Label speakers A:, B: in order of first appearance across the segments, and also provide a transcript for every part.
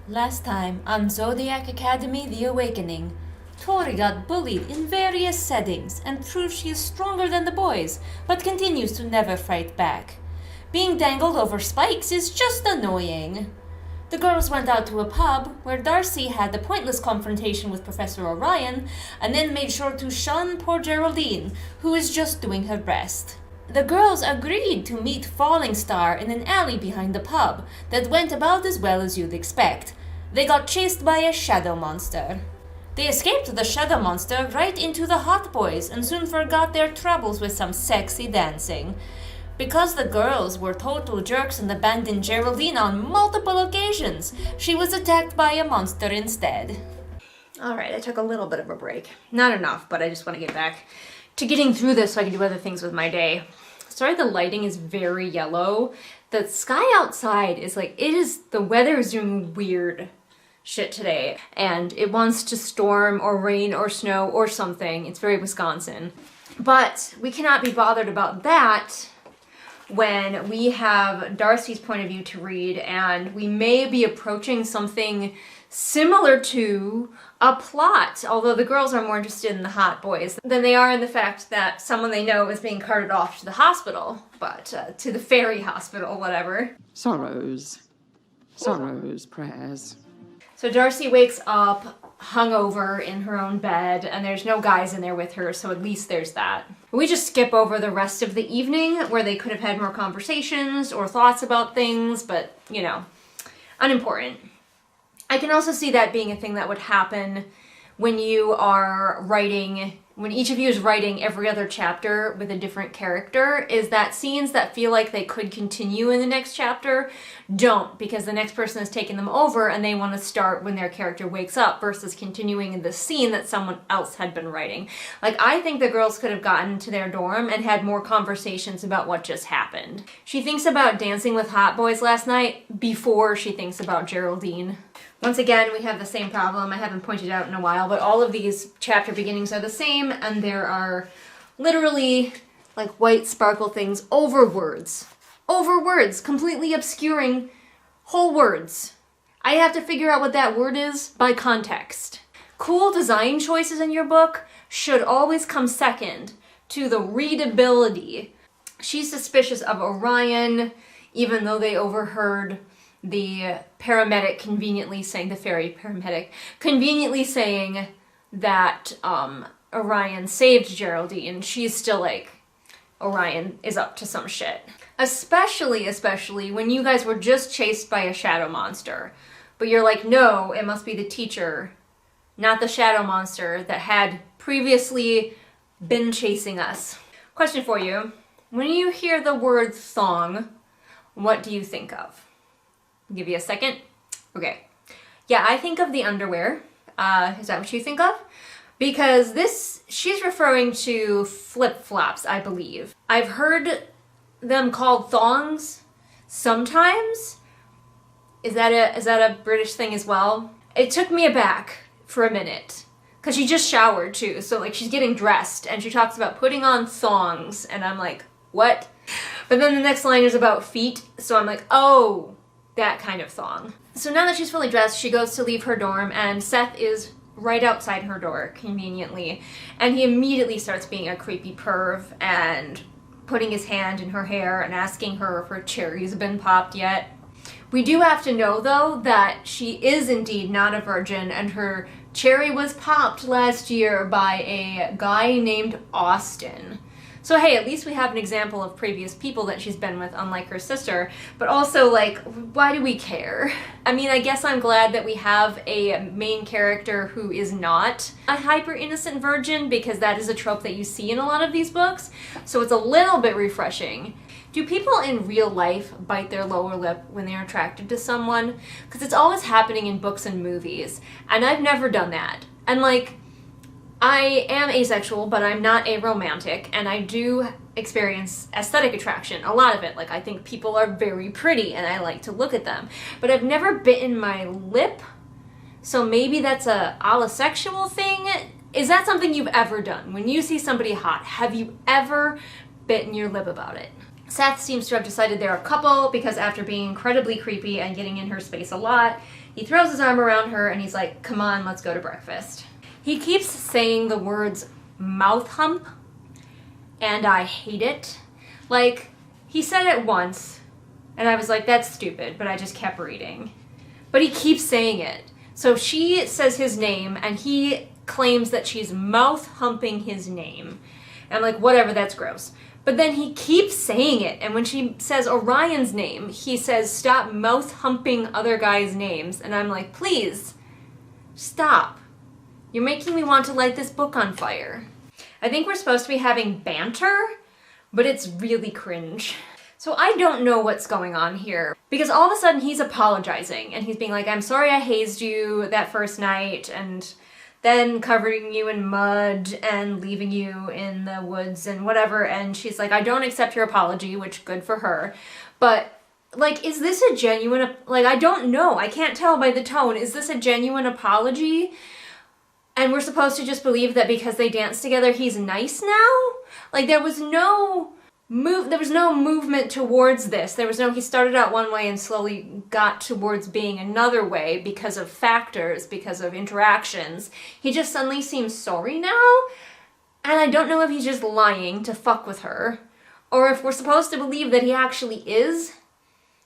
A: Last time on Zodiac Academy The Awakening, Tori got bullied in various settings and proves she is stronger than the boys, but continues to never fight back. Being dangled over spikes is just annoying. The girls went out to a pub where Darcy had a pointless confrontation with Professor Orion and then made sure to shun poor Geraldine, who is just doing her best. The girls agreed to meet Falling Star in an alley behind the pub that went about as well as you'd expect. They got chased by a shadow monster. They escaped the shadow monster right into the hot boys and soon forgot their troubles with some sexy dancing. Because the girls were total jerks and abandoned Geraldine on multiple occasions, she was attacked by a monster instead. Alright, I took a little bit of a break. Not enough, but I just want to get back to getting through this so I can do other things with my day. Sorry the lighting is very yellow. The sky outside is the weather is doing weird shit today. And it wants to storm or rain or snow or something. It's very Wisconsin. But we cannot be bothered about that when we have Darcy's point of view to read, and we may be approaching something similar to a plot, although the girls are more interested in the hot boys than they are in the fact that someone they know is being carted off to the hospital, to the fairy hospital, whatever.
B: Sorrows, prayers.
A: So Darcy wakes up hungover in her own bed, and there's no guys in there with her, so at least there's that. We just skip over the rest of the evening where they could have had more conversations or thoughts about things, but, you know, unimportant. I can also see that being a thing that would happen when you are writing, when each of you is writing every other chapter with a different character, is that scenes that feel like they could continue in the next chapter don't, because the next person has taken them over and they want to start when their character wakes up versus continuing in the scene that someone else had been writing. Like, I think the girls could have gotten to their dorm and had more conversations about what just happened. She thinks about dancing with hot boys last night before she thinks about Geraldine. Once again, we have the same problem I haven't pointed out in a while, but all of these chapter beginnings are the same, and there are literally like white sparkle things over words, completely obscuring whole words. I have to figure out what that word is by context. Cool design choices in your book should always come second to the readability. She's suspicious of Orion, even though they overheard the paramedic conveniently saying, the fairy paramedic, conveniently saying that Orion saved Geraldine. She's still like, Orion is up to some shit. Especially when you guys were just chased by a shadow monster. But you're like, no, it must be the teacher, not the shadow monster that had previously been chasing us. Question for you. When you hear the word thong, what do you think of? I'll give you a second. Okay. Yeah, I think of the underwear. Is that what you think of? Because she's referring to flip-flops, I believe. I've heard them called thongs sometimes. Is that a British thing as well? It took me aback for a minute. Because she just showered too, so like she's getting dressed and she talks about putting on thongs and I'm like, what? But then the next line is about feet, so I'm like, oh, that kind of thong. So now that she's fully dressed, she goes to leave her dorm and Seth is right outside her door, conveniently. And he immediately starts being a creepy perv and putting his hand in her hair and asking her if her cherries have been popped yet. We do have to know, though, that she is indeed not a virgin and her cherry was popped last year by a guy named Austin. So hey, at least we have an example of previous people that she's been with, unlike her sister. But also, like, why do we care? I mean, I guess I'm glad that we have a main character who is not a hyper-innocent virgin, because that is a trope that you see in a lot of these books. So it's a little bit refreshing. Do people in real life bite their lower lip when they're attracted to someone? Because it's always happening in books and movies. And I've never done that. And like, I am asexual, but I'm not a romantic, and I do experience aesthetic attraction, a lot of it. Like, I think people are very pretty, and I like to look at them. But I've never bitten my lip, so maybe that's a allosexual thing? Is that something you've ever done? When you see somebody hot, have you ever bitten your lip about it? Seth seems to have decided they're a couple because after being incredibly creepy and getting in her space a lot, He throws his arm around her and he's like, come on, let's go to breakfast. He keeps saying the words mouth hump, and I hate it. Like, he said it once, and I was like, that's stupid, but I just kept reading. But he keeps saying it. So she says his name, and he claims that she's mouth humping his name. And I'm like, whatever, that's gross. But then he keeps saying it, and when she says Orion's name, he says, stop mouth humping other guys' names. And I'm like, please, stop. You're making me want to light this book on fire. I think we're supposed to be having banter, but it's really cringe. So I don't know what's going on here, because all of a sudden he's apologizing, and he's being like, I'm sorry I hazed you that first night, and then covering you in mud and leaving you in the woods and whatever. And she's like, I don't accept your apology, which good for her. But like, is this a genuine, like, I don't know. I can't tell by the tone. Is this a genuine apology? And we're supposed to just believe that because they danced together, he's nice now? Like, there was no movement towards this. There was no, he started out one way and slowly got towards being another way because of factors, because of interactions. He just suddenly seems sorry now, and I don't know if he's just lying to fuck with her, or if we're supposed to believe that he actually is.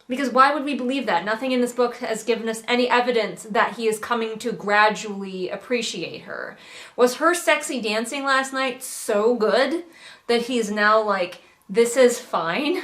A: Because why would we believe that? Nothing in this book has given us any evidence that he is coming to gradually appreciate her. Was her sexy dancing last night so good that he's now like, this is fine?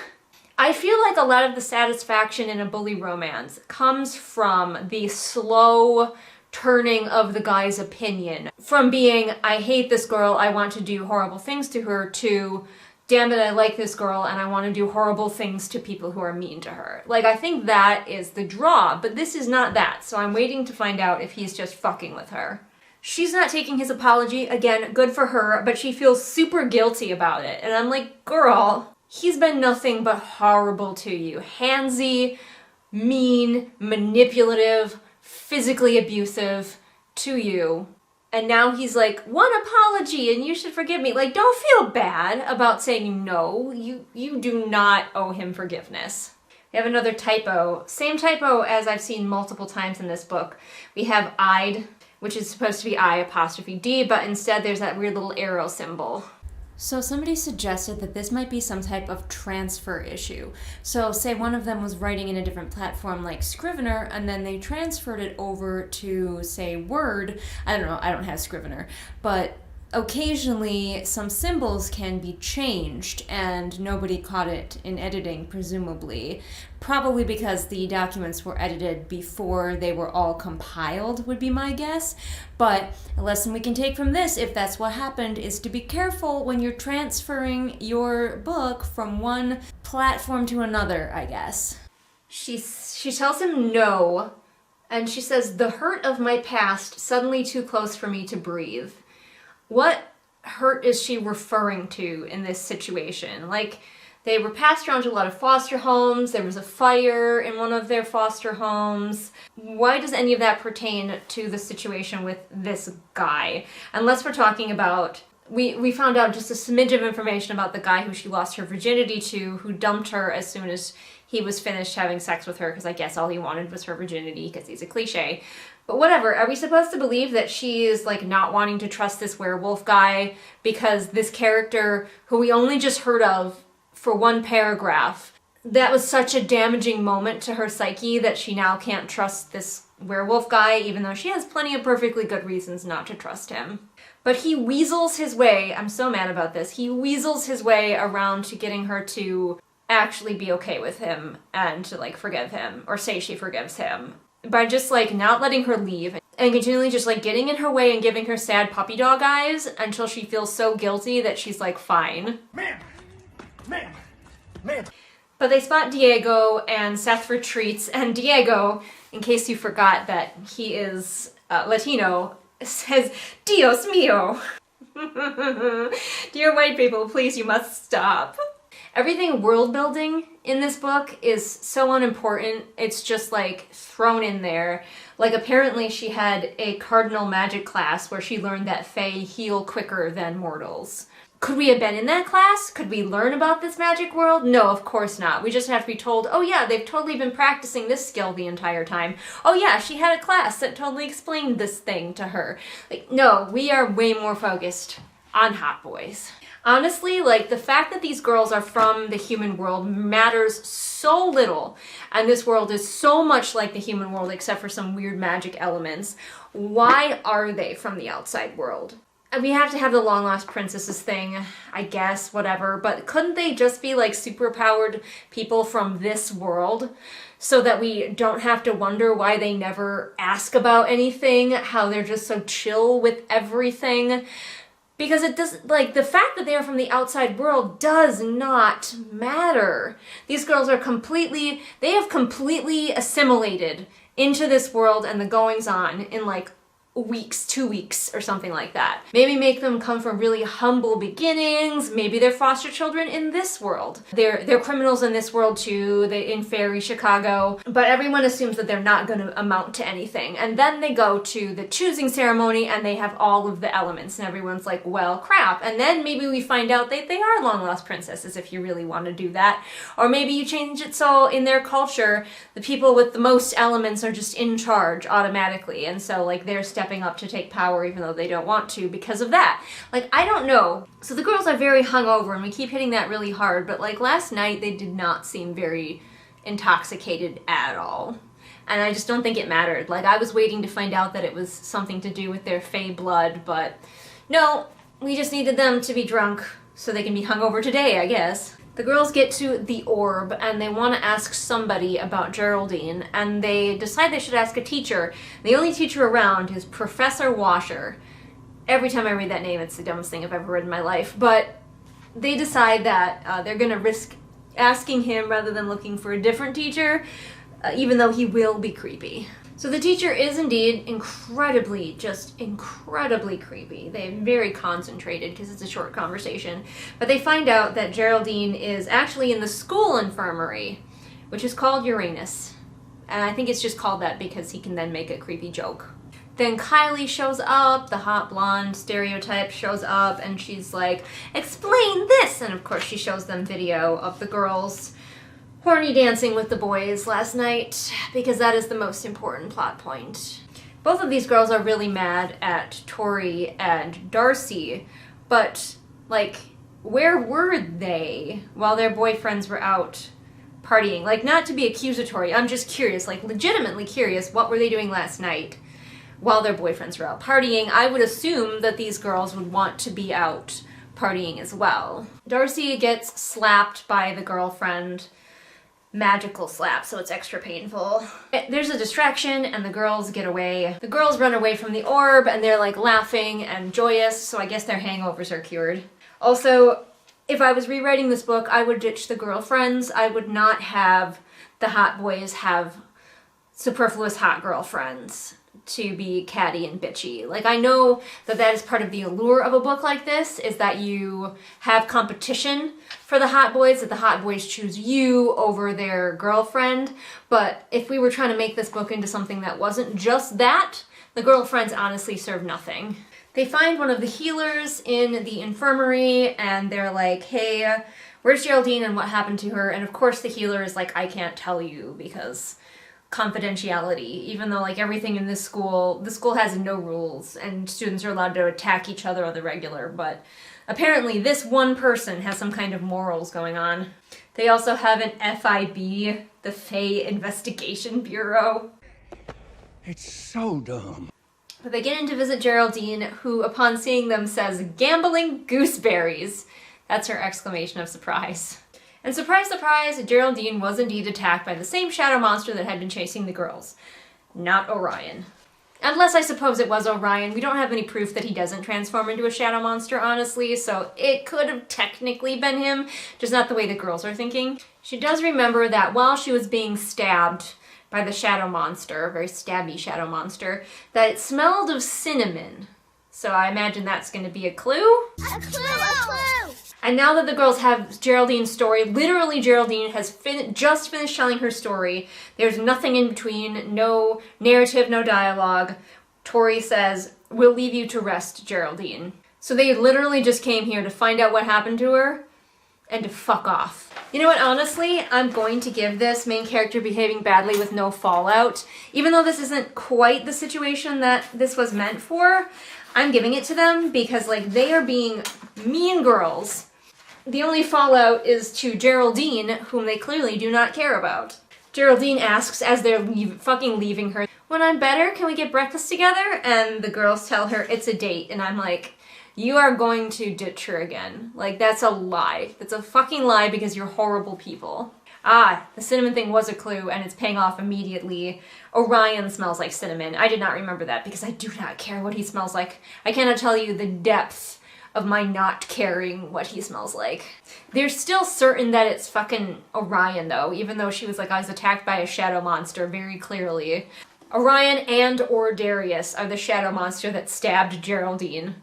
A: I feel like a lot of the satisfaction in a bully romance comes from the slow turning of the guy's opinion. From being, I hate this girl, I want to do horrible things to her, to, damn it, I like this girl and I want to do horrible things to people who are mean to her. Like, I think that is the draw, but this is not that, so I'm waiting to find out if he's just fucking with her. She's not taking his apology, again, good for her, but she feels super guilty about it. And I'm like, girl, he's been nothing but horrible to you. Handsy, mean, manipulative, physically abusive to you. And now he's like, one apology and you should forgive me. Like, don't feel bad about saying no. You do not owe him forgiveness. We have another typo. Same typo as I've seen multiple times in this book. We have I'd, which is supposed to be I''D, but instead there's that weird little arrow symbol. So somebody suggested that this might be some type of transfer issue. So say one of them was writing in a different platform like Scrivener, and then they transferred it over to, say, Word. I don't know, I don't have Scrivener, but occasionally some symbols can be changed, and nobody caught it in editing, presumably. Probably because the documents were edited before they were all compiled, would be my guess. But a lesson we can take from this, if that's what happened, is to be careful when you're transferring your book from one platform to another, I guess. She tells him no, and she says, the hurt of my past, suddenly too close for me to breathe. What hurt is she referring to in this situation? Like, they were passed around to a lot of foster homes, there was a fire in one of their foster homes. Why does any of that pertain to the situation with this guy? Unless we're talking about, we found out just a smidge of information about the guy who she lost her virginity to, who dumped her as soon as he was finished having sex with her, because I guess all he wanted was her virginity, because he's a cliche. But whatever, are we supposed to believe that she is like not wanting to trust this werewolf guy because this character who we only just heard of for one paragraph, that was such a damaging moment to her psyche that she now can't trust this werewolf guy, even though she has plenty of perfectly good reasons not to trust him. But he weasels his way, I'm so mad about this, he weasels his way around to getting her to actually be okay with him and to like forgive him, or say she forgives him, by just like not letting her leave and continually just like getting in her way and giving her sad puppy dog eyes until she feels so guilty that she's like, fine. Ma'am! But they spot Diego and Seth retreats, and Diego, in case you forgot that he is Latino, says, Dios mío! Dear white people, please, you must stop. Everything world building in this book is so unimportant, it's just like thrown in there. Like apparently she had a cardinal magic class where she learned that fae heal quicker than mortals. Could we have been in that class? Could we learn about this magic world? No, of course not. We just have to be told, oh yeah, they've totally been practicing this skill the entire time. Oh yeah, she had a class that totally explained this thing to her. Like, no, we are way more focused on hot boys. Honestly, like, the fact that these girls are from the human world matters so little, and this world is so much like the human world except for some weird magic elements. Why are they from the outside world? And we have to have the long lost princesses thing, I guess, whatever, but couldn't they just be like superpowered people from this world so that we don't have to wonder why they never ask about anything, how they're just so chill with everything? Because it does, like, the fact that they are from the outside world does not matter. These girls are they have completely assimilated into this world and the goings on in like weeks, 2 weeks, or something like that. Maybe make them come from really humble beginnings. Maybe they're foster children in this world. They're criminals in this world too, in Fairy Chicago, but everyone assumes that they're not going to amount to anything. And then they go to the choosing ceremony and they have all of the elements and everyone's like, well, crap. And then maybe we find out that they are long lost princesses if you really want to do that. Or maybe you change it so in their culture, the people with the most elements are just in charge automatically. And so like they're stepping up to take power even though they don't want to because of that. Like, I don't know. So the girls are very hungover and we keep hitting that really hard, but like last night they did not seem very intoxicated at all. And I just don't think it mattered. Like, I was waiting to find out that it was something to do with their fey blood, but no, we just needed them to be drunk so they can be hungover today, I guess. The girls get to the orb and they want to ask somebody about Geraldine, and they decide they should ask a teacher. The only teacher around is Professor Washer. Every time I read that name, it's the dumbest thing I've ever read in my life. But they decide that they're going to risk asking him rather than looking for a different teacher, even though he will be creepy. So the teacher is indeed incredibly creepy. They're very concentrated because it's a short conversation. But they find out that Geraldine is actually in the school infirmary, which is called Uranus. And I think it's just called that because he can then make a creepy joke. Then Kylie shows up, the hot blonde stereotype shows up, and she's like, explain this! And of course she shows them video of the girls horny dancing with the boys last night, because that is the most important plot point. Both of these girls are really mad at Tori and Darcy, but, like, where were they while their boyfriends were out partying? Like, not to be accusatory, I'm just curious, like, legitimately curious, what were they doing last night while their boyfriends were out partying? I would assume that these girls would want to be out partying as well. Darcy gets slapped by the girlfriend, magical slap, so it's extra painful. There's a distraction and the girls get away. The girls run away from the orb and they're like laughing and joyous, so I guess their hangovers are cured. Also, if I was rewriting this book, I would ditch the girlfriends. I would not have the hot boys have superfluous hot girlfriends to be catty and bitchy. Like, I know that that is part of the allure of a book like this, is that you have competition for the hot boys, that the hot boys choose you over their girlfriend. But if we were trying to make this book into something that wasn't just that, the girlfriends honestly serve nothing. They find one of the healers in the infirmary and they're like, hey, where's Geraldine and what happened to her? And of course the healer is like, I can't tell you because confidentiality, even though like everything in this school, the school has no rules and students are allowed to attack each other on the regular, but apparently this one person has some kind of morals going on. They also have an FIB, the Fae Investigation Bureau.
B: It's so dumb.
A: But they get in to visit Geraldine, who upon seeing them says, gambling gooseberries. That's her exclamation of surprise. And surprise, surprise, Geraldine was indeed attacked by the same shadow monster that had been chasing the girls. Not Orion. Unless I suppose it was Orion. We don't have any proof that he doesn't transform into a shadow monster, honestly, so it could have technically been him, just not the way the girls are thinking. She does remember that while she was being stabbed by the shadow monster, a very stabby shadow monster, that it smelled of cinnamon. So I imagine that's going to be a clue?
C: A clue!
A: And now that the girls have Geraldine's story, literally Geraldine has just finished telling her story. There's nothing in between, no narrative, no dialogue. Tori says, we'll leave you to rest, Geraldine. So they literally just came here to find out what happened to her and to fuck off. You know what, honestly, I'm going to give this main character behaving badly with no fallout. Even though this isn't quite the situation that this was meant for, I'm giving it to them because, like, they are being mean girls. The only fallout is to Geraldine, whom they clearly do not care about. Geraldine asks as they're fucking leaving her, "When I'm better, can we get breakfast together?" And the girls tell her it's a date, and I'm like, you are going to ditch her again. Like, that's a lie. That's a fucking lie because you're horrible people. Ah, the cinnamon thing was a clue, and it's paying off immediately. Orion smells like cinnamon. I did not remember that because I do not care what he smells like. I cannot tell you the depth of my not caring what he smells like. They're still certain that it's fucking Orion, though, even though she was like, I was attacked by a shadow monster very clearly. Orion and or Darius are the shadow monster that stabbed Geraldine.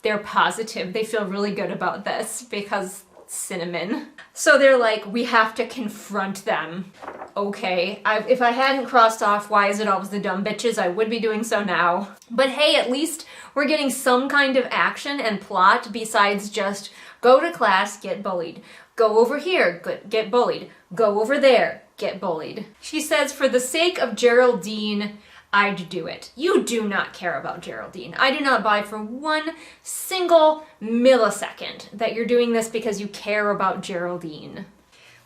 A: They're positive. They feel really good about this because cinnamon. So they're like, we have to confront them. Okay, if I hadn't crossed off why is it always the dumb bitches, I would be doing so now. But hey, at least we're getting some kind of action and plot besides just go to class, get bullied. Go over here, get bullied. Go over there, get bullied. She says, for the sake of Geraldine, I'd do it. You do not care about Geraldine. I do not buy for one single millisecond that you're doing this because you care about Geraldine.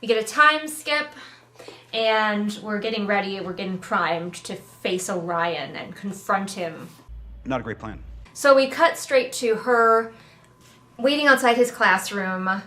A: We get a time skip, and we're getting ready, we're getting primed to face Orion and confront him.
D: Not a great plan.
A: So we cut straight to her waiting outside his classroom,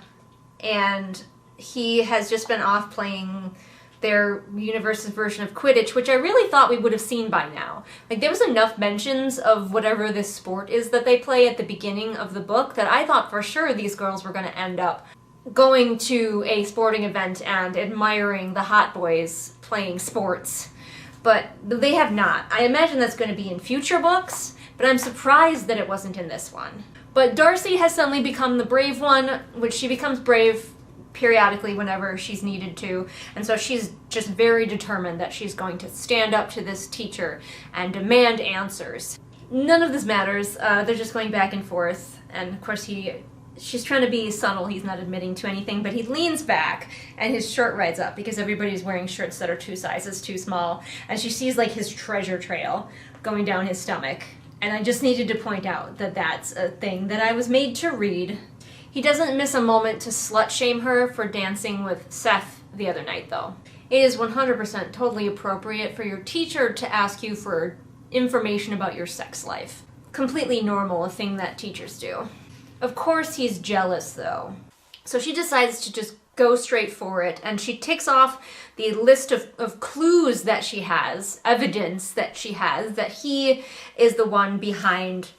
A: and he has just been off playing their universe's version of Quidditch, which I really thought we would have seen by now. Like, there was enough mentions of whatever this sport is that they play at the beginning of the book that I thought for sure these girls were going to end up going to a sporting event and admiring the hot boys playing sports. But they have not. I imagine that's going to be in future books, but I'm surprised that it wasn't in this one. But Darcy has suddenly become the brave one, which she becomes brave periodically whenever she's needed to, and so she's just very determined that she's going to stand up to this teacher and demand answers. None of this matters. They're just going back and forth, and of course she's trying to be subtle. He's not admitting to anything, but he leans back and his shirt rides up because everybody's wearing shirts that are 2 sizes too small, and she sees like his treasure trail going down his stomach. And I just needed to point out that that's a thing that I was made to read. He doesn't miss a moment to slut-shame her for dancing with Seth the other night, though. It is 100% totally appropriate for your teacher to ask you for information about your sex life. Completely normal, a thing that teachers do. Of course he's jealous, though. So she decides to just go straight for it, and she ticks off the list of clues that she has, evidence that she has, that he is the one behind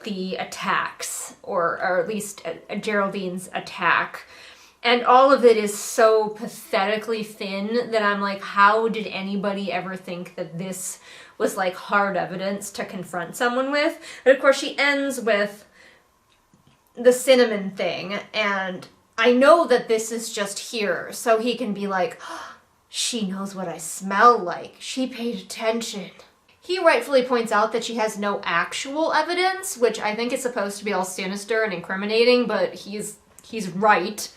A: the attacks, or at least Geraldine's attack. And all of it is so pathetically thin that I'm like, how did anybody ever think that this was like hard evidence to confront someone with? But of course she ends with the cinnamon thing, and I know that this is just here, so he can be like, oh, she knows what I smell like. She paid attention. He rightfully points out that she has no actual evidence, which I think is supposed to be all sinister and incriminating, but he's right.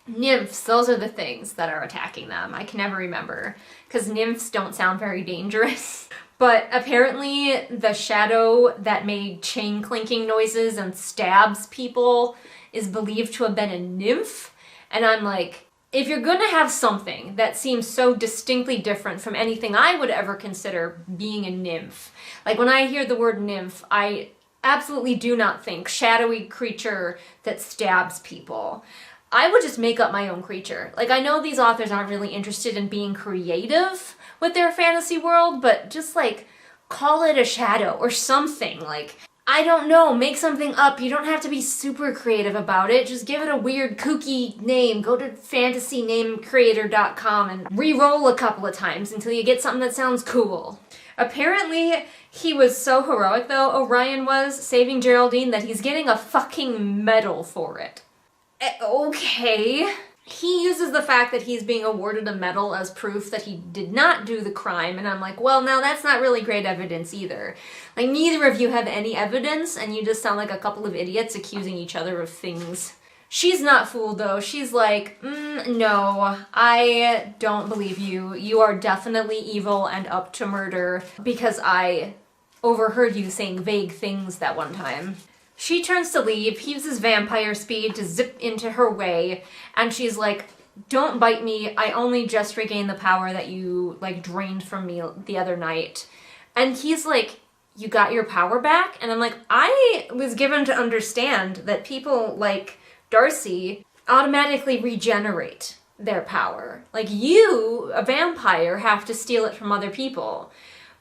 A: Nymphs, those are the things that are attacking them. I can never remember, because nymphs don't sound very dangerous. But apparently the shadow that made chain clinking noises and stabs people is believed to have been a nymph. And I'm like, if you're gonna have something that seems so distinctly different from anything I would ever consider being a nymph, like when I hear the word nymph, I absolutely do not think shadowy creature that stabs people. I would just make up my own creature. Like, I know these authors aren't really interested in being creative with their fantasy world, but just like call it a shadow or something. Like, I don't know, make something up. You don't have to be super creative about it. Just give it a weird kooky name. Go to fantasynamecreator.com and re-roll a couple of times until you get something that sounds cool. Apparently, he was so heroic, though, Orion was, saving Geraldine, that he's getting a fucking medal for it. Okay. he uses the fact that he's being awarded a medal as proof that he did not do the crime, and I'm like, well, now that's not really great evidence either. Like, neither of you have any evidence, and you just sound like a couple of idiots accusing each other of things. She's not fooled, though. She's like, no, I don't believe you. You are definitely evil and up to murder because I overheard you saying vague things that one time. She turns to leave. He uses vampire speed to zip into her way, and she's like, don't bite me. I only just regained the power that you, like, drained from me the other night. And he's like, you got your power back? And I'm like, I was given to understand that people like Darcy automatically regenerate their power. Like, you, a vampire, have to steal it from other people.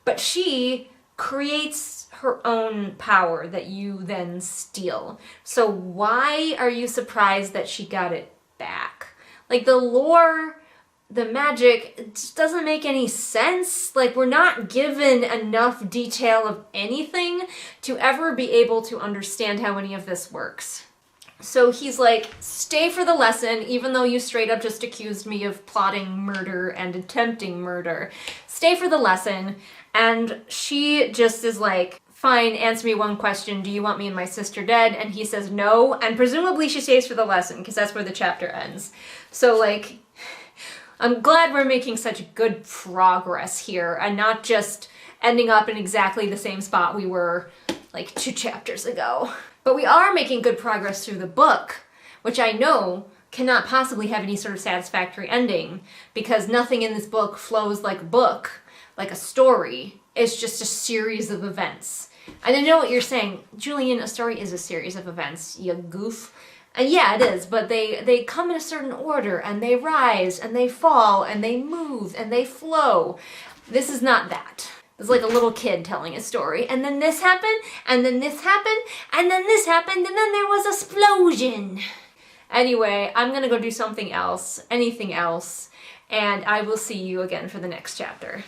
A: But she creates her own power that you then steal. So why are you surprised that she got it back? Like, the lore, the magic, it just doesn't make any sense. Like, we're not given enough detail of anything to ever be able to understand how any of this works. So he's like, stay for the lesson, even though you straight up just accused me of plotting murder and attempting murder. Stay for the lesson. And she just is like, fine, answer me one question. Do you want me and my sister dead? And he says no. And presumably she stays for the lesson because that's where the chapter ends. So, like, I'm glad we're making such good progress here and not just ending up in exactly the same spot we were like 2 chapters ago. But we are making good progress through the book, which I know cannot possibly have any sort of satisfactory ending because nothing in this book flows like a book, like a story. It's just a series of events. And I know what you're saying, Julian, a story is a series of events, you goof. And yeah, it is, but they come in a certain order, and they rise, and they fall, and they move, and they flow. This is not that. It's like a little kid telling a story, and then this happened, and then this happened, and then this happened, and then there was an explosion. Anyway, I'm gonna go do something else, anything else, and I will see you again for the next chapter.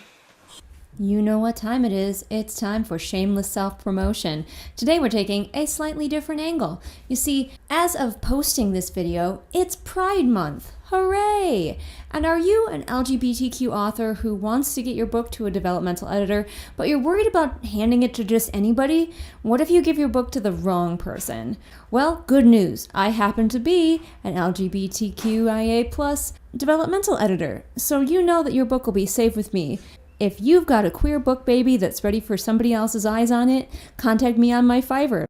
D: You know what time it is. It's time for shameless self-promotion. Today we're taking a slightly different angle. You see, as of posting this video, it's Pride Month. Hooray! And are you an LGBTQ author who wants to get your book to a developmental editor, but you're worried about handing it to just anybody? What if you give your book to the wrong person? Well, good news. I happen to be an LGBTQIA+ developmental editor, so you know that your book will be safe with me. If you've got a queer book baby that's ready for somebody else's eyes on it, contact me on my Fiverr.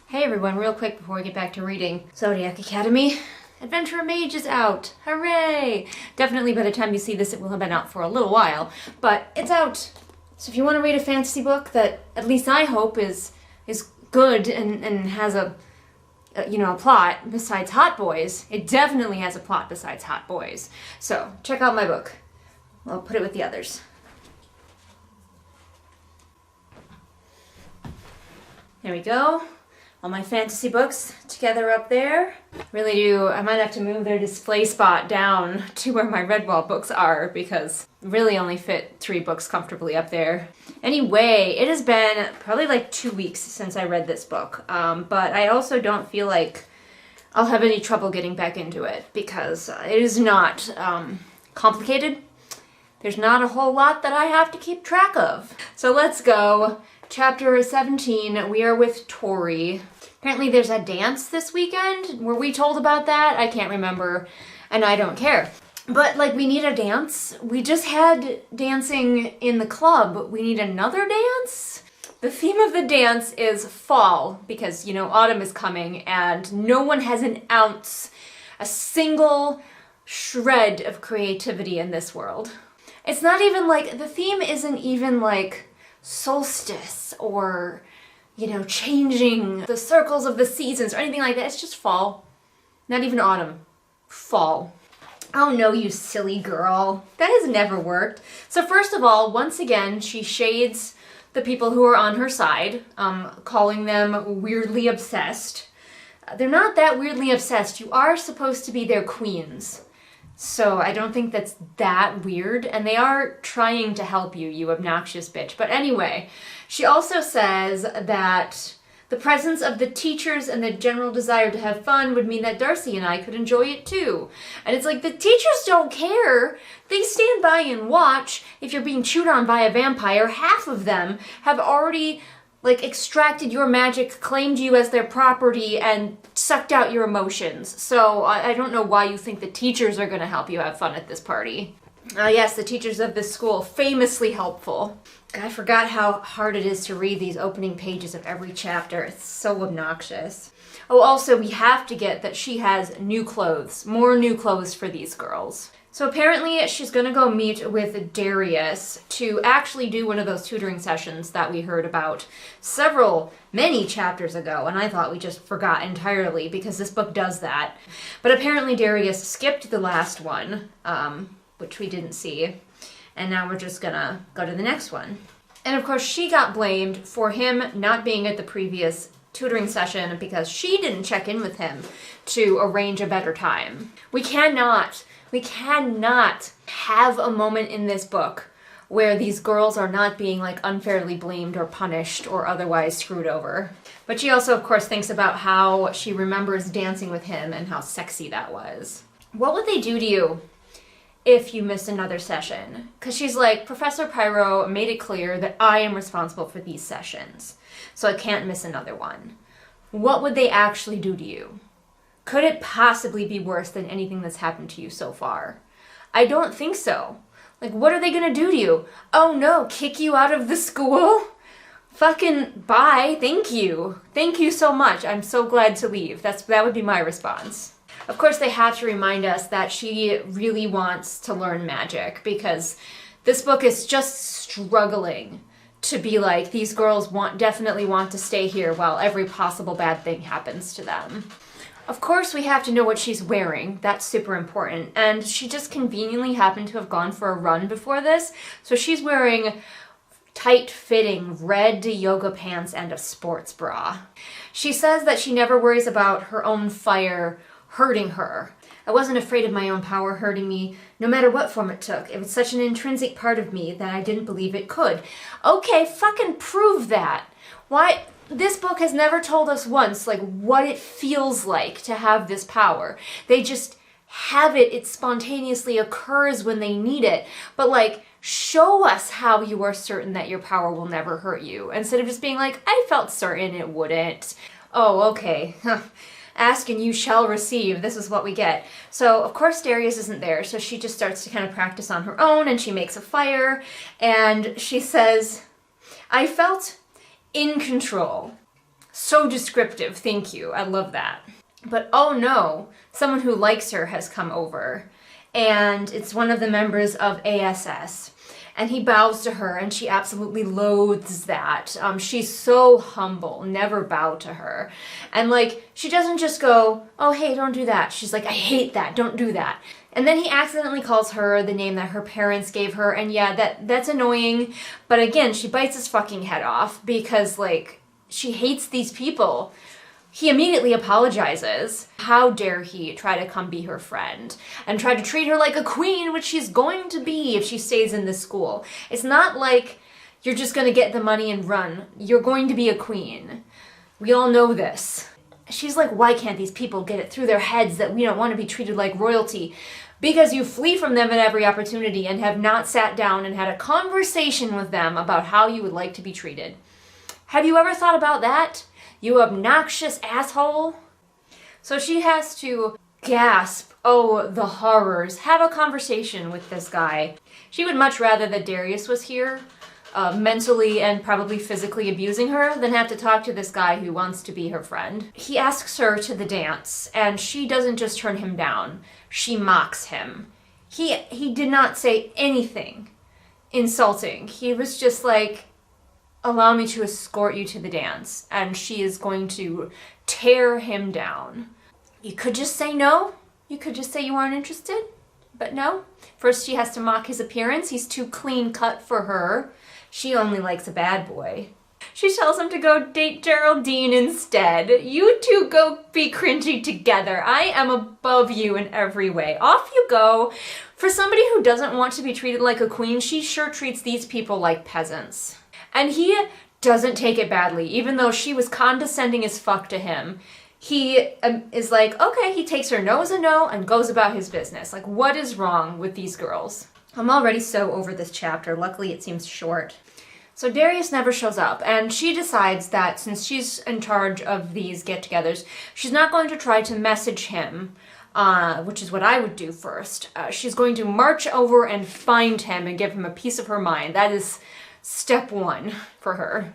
A: Hey everyone, real quick before we get back to reading Zodiac Academy. Adventure of Mage is out! Hooray! Definitely by the time you see this it will have been out for a little while, but it's out! So if you want to read a fantasy book that at least I hope is good and has a plot besides Hot Boys, it definitely has a plot besides Hot Boys. So check out my book. I'll put it with the others. There we go. All my fantasy books together up there. Really do, I might have to move their display spot down to where my Redwall books are because really only fit 3 books comfortably up there. Anyway, it has been probably like 2 weeks since I read this book, but I also don't feel like I'll have any trouble getting back into it because it is not complicated. There's not a whole lot that I have to keep track of. So let's go. Chapter 17, we are with Tori. Apparently there's a dance this weekend. Were we told about that? I can't remember, and I don't care. But, like, we need a dance. We just had dancing in the club. We need another dance? The theme of the dance is fall, because, you know, autumn is coming, and no one has an ounce, a single shred of creativity in this world. It's not even like, the theme isn't even like solstice or, you know, changing the circles of the seasons or anything like that. It's just fall. Not even autumn. Fall. Oh no, you silly girl. That has never worked. So first of all, once again, she shades the people who are on her side, calling them weirdly obsessed. They're not that weirdly obsessed. You are supposed to be their queens. So I don't think that's that weird, and they are trying to help you, you obnoxious bitch. But anyway, she also says that The presence of the teachers and the general desire to have fun would mean that Darcy and I could enjoy it too. And it's like, the teachers don't care. They stand by and watch. If you're being chewed on by a vampire, half of them have already extracted your magic, claimed you as their property, and sucked out your emotions. So I don't know why you think the teachers are going to help you have fun at this party. Yes, the teachers of this school, famously helpful. I forgot how hard it is to read these opening pages of every chapter. It's so obnoxious. Oh, also, we have to get that she has new clothes. More new clothes for these girls. So apparently she's going to go meet with Darius to actually do one of those tutoring sessions that we heard about many chapters ago, and I thought we just forgot entirely because this book does that. But apparently Darius skipped the last one, which we didn't see. And now we're just gonna go to the next one. And of course she got blamed for him not being at the previous tutoring session because she didn't check in with him to arrange a better time. We cannot have a moment in this book where these girls are not being unfairly blamed or punished or otherwise screwed over. But she also of course thinks about how she remembers dancing with him and how sexy that was. What would they do to you if you miss another session? Because she's like, Professor Pyro made it clear that I am responsible for these sessions, so I can't miss another one. What would they actually do to you? Could it possibly be worse than anything that's happened to you so far? I don't think so. What are they gonna do to you? Oh no, kick you out of the school? Fucking bye, thank you. Thank you so much, I'm so glad to leave. That would be my response. Of course, they have to remind us that she really wants to learn magic because this book is just struggling to be like, these girls definitely want to stay here while every possible bad thing happens to them. Of course, we have to know what she's wearing. That's super important. And she just conveniently happened to have gone for a run before this. So she's wearing tight-fitting red yoga pants and a sports bra. She says that she never worries about her own fire hurting her. I wasn't afraid of my own power hurting me, no matter what form it took. It was such an intrinsic part of me that I didn't believe it could. Okay, fucking prove that. Why? This book has never told us once, what it feels like to have this power. They just have it. It spontaneously occurs when they need it. But, show us how you are certain that your power will never hurt you, instead of just being like, I felt certain it wouldn't. Oh, okay. Ask and you shall receive. This is what we get. So, of course, Darius isn't there, so she just starts to kind of practice on her own, and she makes a fire, and she says, I felt in control. So descriptive, thank you. I love that. But oh no, someone who likes her has come over, and it's one of the members of ASS. And he bows to her, and she absolutely loathes that. She's so humble, never bow to her. And she doesn't just go, oh hey, don't do that. She's like, I hate that, don't do that. And then he accidentally calls her the name that her parents gave her, and yeah, that's annoying. But again, she bites his fucking head off because she hates these people. He immediately apologizes. How dare he try to come be her friend and try to treat her like a queen, which she's going to be if she stays in this school. It's not like you're just going to get the money and run. You're going to be a queen. We all know this. She's like, why can't these people get it through their heads that we don't want to be treated like royalty? Because you flee from them at every opportunity and have not sat down and had a conversation with them about how you would like to be treated. Have you ever thought about that? You obnoxious asshole. So she has to gasp, oh, the horrors, have a conversation with this guy. She would much rather that Darius was here, mentally and probably physically abusing her, than have to talk to this guy who wants to be her friend. He asks her to the dance, and she doesn't just turn him down, she mocks him. He did not say anything insulting. He was just like, allow me to escort you to the dance, and she is going to tear him down. You could just say no. You could just say you aren't interested, but no. First she has to mock his appearance. He's too clean cut for her. She only likes a bad boy. She tells him to go date Geraldine instead. You two go be cringy together. I am above you in every way. Off you go. For somebody who doesn't want to be treated like a queen, she sure treats these people like peasants. And he doesn't take it badly. Even though she was condescending as fuck to him, he is like, okay, he takes her no as a no and goes about his business. Like, what is wrong with these girls? I'm already so over this chapter. Luckily, it seems short. So Darius never shows up, and she decides that since she's in charge of these get-togethers, she's not going to try to message him, which is what I would do first. She's going to march over and find him and give him a piece of her mind. That is step one for her.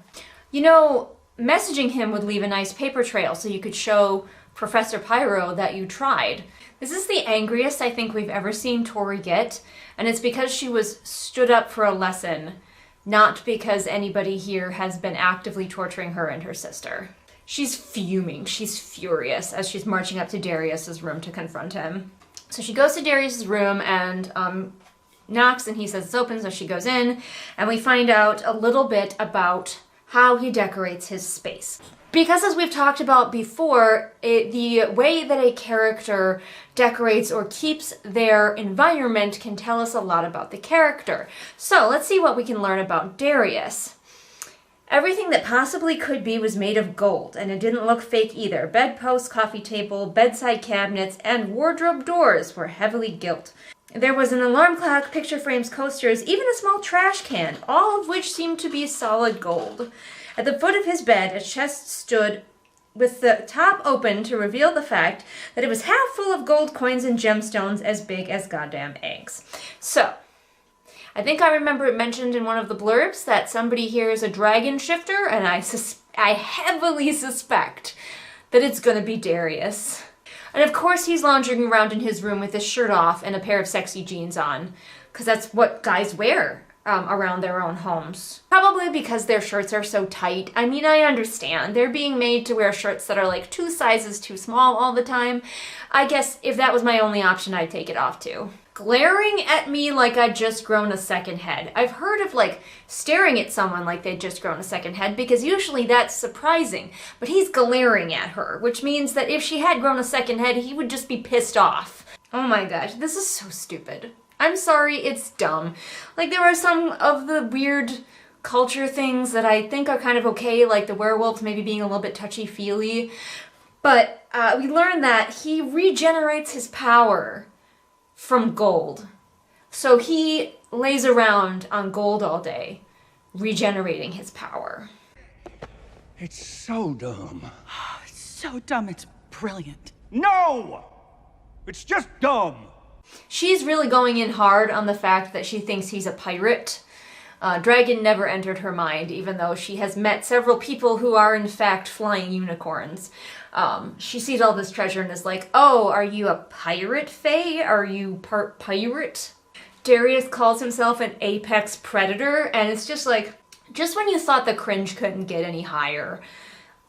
A: You know, messaging him would leave a nice paper trail so you could show Professor Pyro that you tried. This is the angriest I think we've ever seen Tori get, and it's because she was stood up for a lesson, not because anybody here has been actively torturing her and her sister. She's fuming, she's furious as she's marching up to Darius's room to confront him. So she goes to Darius's room and knocks, and he says it's open, so she goes in, and we find out a little bit about how he decorates his space. Because as we've talked about before, the way that a character decorates or keeps their environment can tell us a lot about the character. So let's see what we can learn about Darius. Everything that possibly could be was made of gold, and it didn't look fake either. Bedposts, coffee table, bedside cabinets, and wardrobe doors were heavily gilt. There was an alarm clock, picture frames, coasters, even a small trash can, all of which seemed to be solid gold. At the foot of his bed, a chest stood with the top open to reveal the fact that it was half full of gold coins and gemstones as big as goddamn eggs. So, I think I remember it mentioned in one of the blurbs that somebody here is a dragon shifter, and I heavily suspect that it's gonna be Darius. And of course he's lounging around in his room with his shirt off and a pair of sexy jeans on, because that's what guys wear around their own homes. Probably because their shirts are so tight. I mean, I understand. They're being made to wear shirts that are like 2 sizes too small all the time. I guess if that was my only option, I'd take it off too. Glaring at me like I'd just grown a second head. I've heard of like staring at someone like they'd just grown a second head because usually that's surprising. But he's glaring at her, which means that if she had grown a second head, he would just be pissed off. Oh my gosh, this is so stupid. I'm sorry, it's dumb. Like, there are some of the weird culture things that I think are kind of okay, like the werewolves maybe being a little bit touchy-feely. But we learned that he regenerates his power from gold. So he lays around on gold all day, regenerating his power.
B: It's so dumb.
E: It's so dumb, it's brilliant.
B: No! It's just dumb.
A: She's really going in hard on the fact that she thinks he's a pirate. Dragon never entered her mind, even though she has met several people who are in fact flying unicorns. She sees all this treasure and is like, oh, are you a pirate, Faye? Are you part pirate? Darius calls himself an apex predator, and it's just like, just when you thought the cringe couldn't get any higher,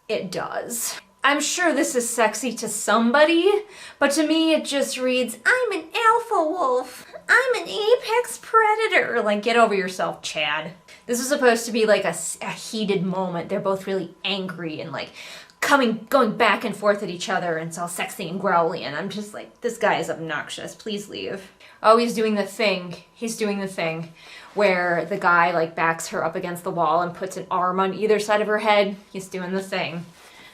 A: it does. I'm sure this is sexy to somebody, but to me it just reads, I'm an alpha wolf. I'm an apex predator. Like, get over yourself, Chad. This is supposed to be like a heated moment. They're both really angry and like going back and forth at each other, and it's all sexy and growly, and I'm just like, this guy is obnoxious. Please leave. Oh, he's doing the thing. He's doing the thing where the guy like backs her up against the wall and puts an arm on either side of her head. He's doing the thing.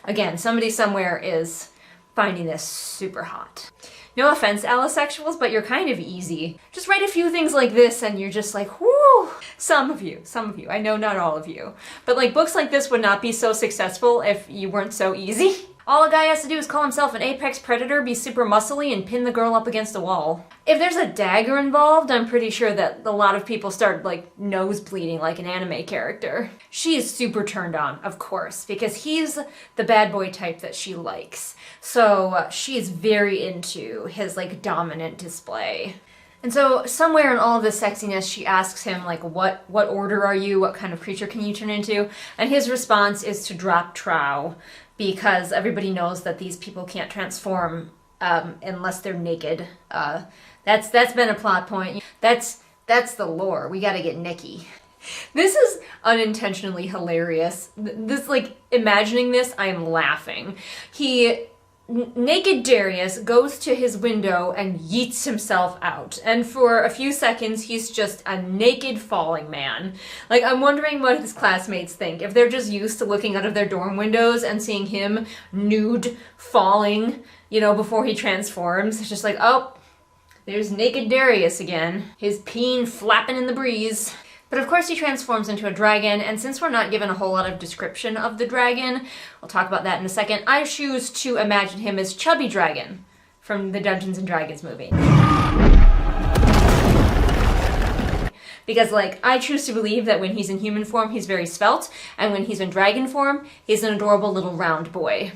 A: Again, somebody somewhere is finding this super hot. No offense, allosexuals, but you're kind of easy. Just write a few things like this and you're just like, whoo! Some of you. I know not all of you. But like, books like this would not be so successful if you weren't so easy. All a guy has to do is call himself an apex predator, be super muscly, and pin the girl up against a wall. If there's a dagger involved, I'm pretty sure that a lot of people start like nose bleeding like an anime character. She is super turned on, of course, because he's the bad boy type that she likes. So she is very into his like dominant display. And so somewhere in all of this sexiness, she asks him like, what order are you? What kind of creature can you turn into? And his response is to drop trow, because everybody knows that these people can't transform unless they're naked. That's been a plot point. That's the lore. We gotta get Nikki. This is unintentionally hilarious. This, like, imagining this, I am laughing. He Naked Darius goes to his window and yeets himself out. And for a few seconds, he's just a naked falling man. Like, I'm wondering what his classmates think. If they're just used to looking out of their dorm windows and seeing him nude falling, you know, before he transforms. It's just like, oh, there's naked Darius again. His peen flapping in the breeze. But of course he transforms into a dragon, and since we're not given a whole lot of description of the dragon, we'll talk about that in a second, I choose to imagine him as Chubby Dragon from the Dungeons & Dragons movie. Because, like, I choose to believe that when he's in human form, he's very svelte, and when he's in dragon form, he's an adorable little round boy.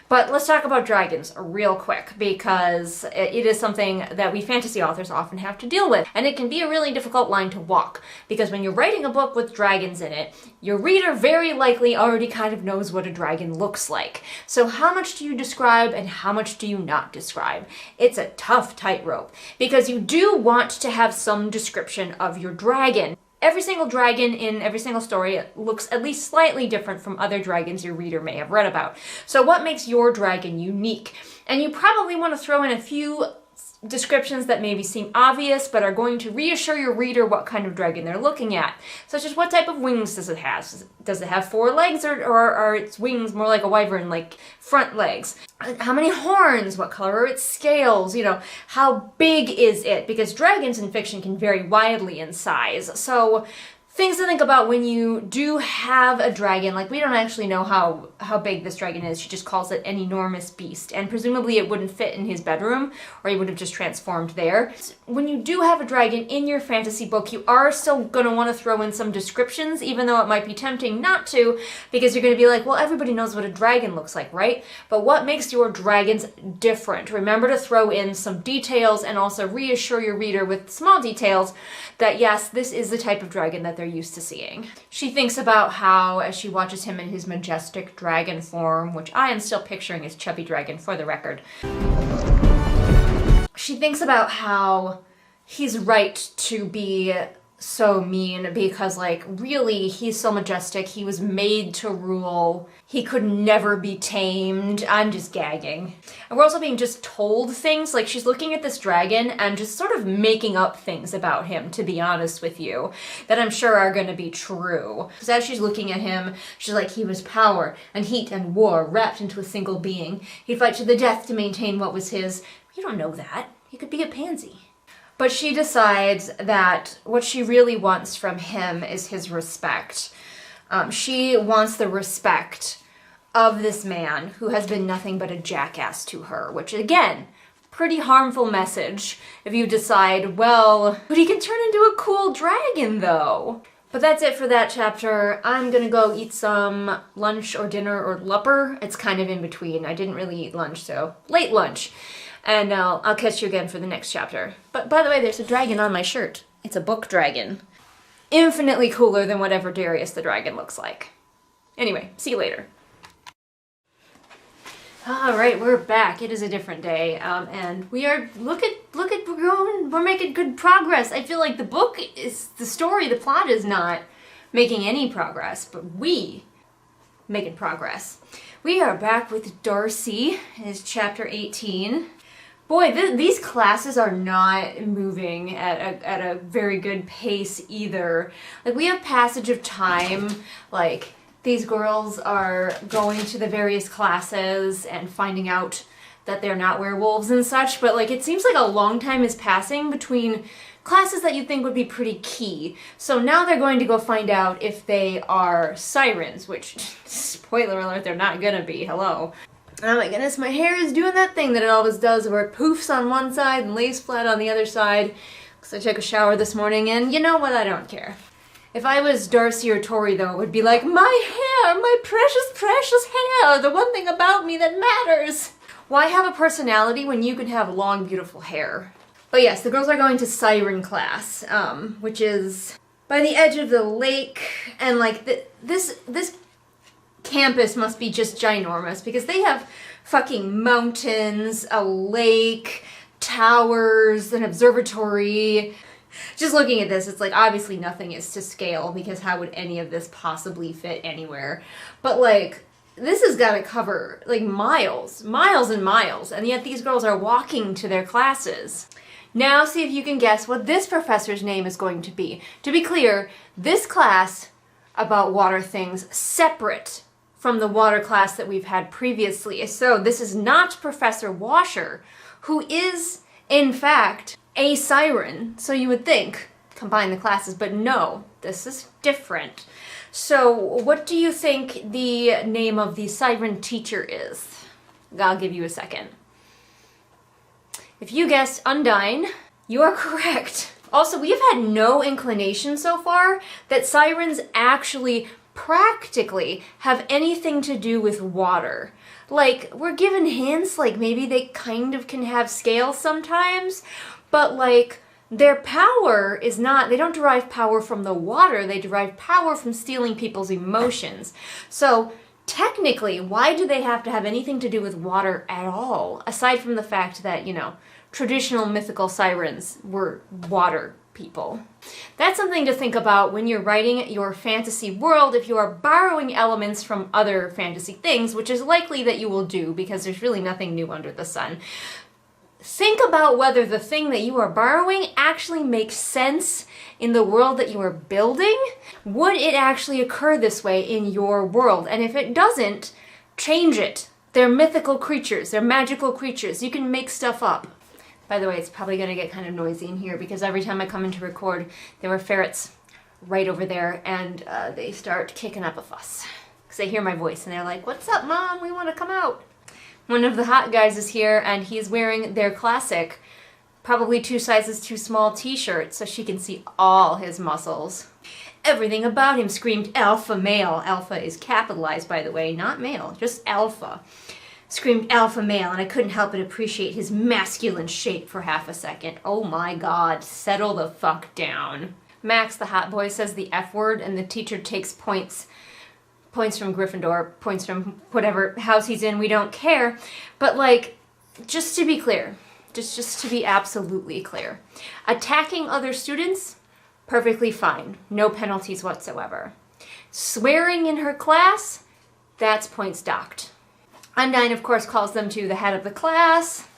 A: But let's talk about dragons real quick, because it is something that we fantasy authors often have to deal with. And it can be a really difficult line to walk, because when you're writing a book with dragons in it, your reader very likely already kind of knows what a dragon looks like. So how much do you describe and how much do you not describe? It's a tough tightrope, because you do want to have some description of your dragon. Every single dragon in every single story looks at least slightly different from other dragons your reader may have read about. So what makes your dragon unique? And you probably want to throw in a few descriptions that maybe seem obvious but are going to reassure your reader what kind of dragon they're looking at. Such as, what type of wings does it have? Does it have 4 legs, or are its wings more like a wyvern, like front legs? How many horns? What color are its scales? You know, how big is it? Because dragons in fiction can vary widely in size. So things to think about when you do have a dragon. Like, we don't actually know how big this dragon is. She just calls it an enormous beast. And presumably it wouldn't fit in his bedroom, or he would have just transformed there. When you do have a dragon in your fantasy book, you are still going to want to throw in some descriptions, even though it might be tempting not to, because you're going to be like, well, everybody knows what a dragon looks like, right? But what makes your dragons different? Remember to throw in some details and also reassure your reader with small details that, yes, this is the type of dragon that they're used to seeing. She thinks about how, as she watches him in his majestic dragon form, which I am still picturing as Chubby Dragon for the record, she thinks about how he's right to be so mean, because, like, really, he's so majestic. He was made to rule. He could never be tamed. I'm just gagging. And we're also being just told things. Like, she's looking at this dragon and just sort of making up things about him, to be honest with you, that I'm sure are going to be true. Because as she's looking at him, she's like, he was power and heat and war wrapped into a single being. He'd fight to the death to maintain what was his. You don't know that. He could be a pansy. But she decides that what she really wants from him is his respect. She wants the respect of this man who has been nothing but a jackass to her, which, again, pretty harmful message if you decide, well, but he can turn into a cool dragon, though. But that's it for that chapter. I'm gonna go eat some lunch or dinner or lupper. It's kind of in between. I didn't really eat lunch, so late lunch. And I'll catch you again for the next chapter. But by the way, there's a dragon on my shirt. It's a book dragon. Infinitely cooler than whatever Darius the dragon looks like. Anyway, see you later. All right, we're back. It is a different day, and we are we're making good progress. I feel like the plot is not making any progress, but we making progress. We are back with Darcy. It's chapter 18. Boy, these classes are not moving at a very good pace either. Like, we have passage of time, like, these girls are going to the various classes and finding out that they're not werewolves and such, but, like, it seems like a long time is passing between classes that you'd think would be pretty key. So now they're going to go find out if they are sirens, which, spoiler alert, they're not gonna be. Hello. Oh my goodness, my hair is doing that thing that it always does, where it poofs on one side and lays flat on the other side. Because I took a shower this morning, and you know what, I don't care. If I was Darcy or Tori, though, it would be like, my hair, my precious, precious hair, the one thing about me that matters. Why have a personality when you can have long, beautiful hair? But yes, the girls are going to Siren class, which is by the edge of the lake, and like this campus must be just ginormous, because they have fucking mountains, a lake, towers, an observatory. Just looking at this, it's like, obviously nothing is to scale, because how would any of this possibly fit anywhere? But like, this has got to cover like miles and miles, and yet these girls are walking to their classes. Now see if you can guess what this professor's name is going to be. To be clear, this class about water things separate from the water class that we've had previously. So this is not Professor Washer, who is in fact a siren. So you would think combine the classes, but no, this is different. So what do you think the name of the siren teacher is? I'll give you a second. If you guessed Undyne, you are correct. Also, we have had no inclination so far that sirens actually practically have anything to do with water. Like, we're given hints, like maybe they kind of can have scales sometimes, but like their power is not, they don't derive power from the water, they derive power from stealing people's emotions. So technically, why do they have to have anything to do with water at all? Aside from the fact that, you know, traditional mythical sirens were water people. That's something to think about when you're writing your fantasy world if you are borrowing elements from other fantasy things, which is likely that you will do because there's really nothing new under the sun. Think about whether the thing that you are borrowing actually makes sense in the world that you are building. Would it actually occur this way in your world? And if it doesn't, change it. They're mythical creatures. They're magical creatures. You can make stuff up. By the way, it's probably going to get kind of noisy in here because every time I come in to record, there were ferrets right over there and they start kicking up a fuss. Because they hear my voice and they're like, "What's up, Mom? We want to come out." One of the hot guys is here and he's wearing their classic, probably 2 sizes too small t-shirt so she can see all his muscles. Everything about him screamed alpha male. Alpha is capitalized, by the way, not male, just alpha. Screamed alpha male, and I couldn't help but appreciate his masculine shape for half a second. Oh my god, settle the fuck down. Max, the hot boy, says the F word, and the teacher takes points from Gryffindor, points from whatever house he's in, we don't care. But like, just to be clear, just to be absolutely clear, attacking other students, perfectly fine, no penalties whatsoever. Swearing in her class, that's points docked. Undyne, of course, calls them to the head of the class.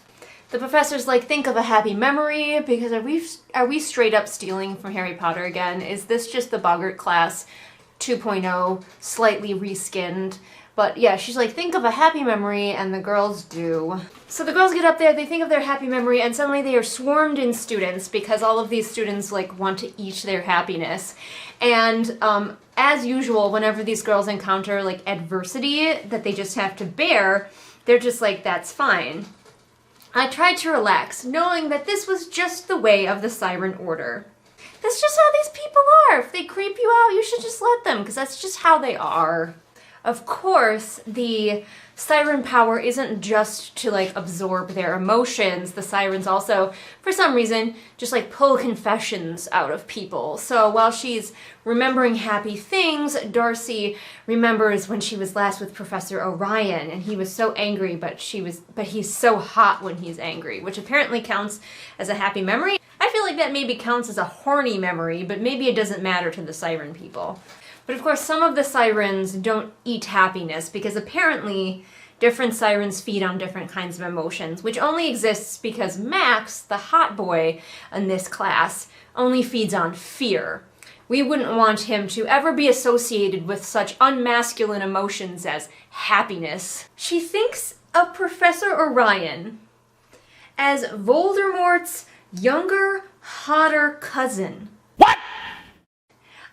A: The professor's like, think of a happy memory, because are we straight up stealing from Harry Potter again? Is this just the Boggart class 2.0, slightly reskinned? But yeah, she's like, think of a happy memory, and the girls do. So the girls get up there, they think of their happy memory, and suddenly they are swarmed in students because all of these students like want to eat their happiness. And as usual, whenever these girls encounter like adversity that they just have to bear, they're just like, that's fine. I tried to relax, knowing that this was just the way of the Siren Order. That's just how these people are. If they creep you out, you should just let them, because that's just how they are. Of course, the siren power isn't just to like absorb their emotions. The sirens also, for some reason, just like pull confessions out of people. So while she's remembering happy things, Darcy remembers when she was last with Professor Orion and he was so angry, but he's so hot when he's angry, which apparently counts as a happy memory. I feel like that maybe counts as a horny memory, but maybe it doesn't matter to the siren people. But of course, some of the sirens don't eat happiness because apparently different sirens feed on different kinds of emotions, which only exists because Max, the hot boy in this class, only feeds on fear. We wouldn't want him to ever be associated with such unmasculine emotions as happiness. She thinks of Professor Orion as Voldemort's younger, hotter cousin.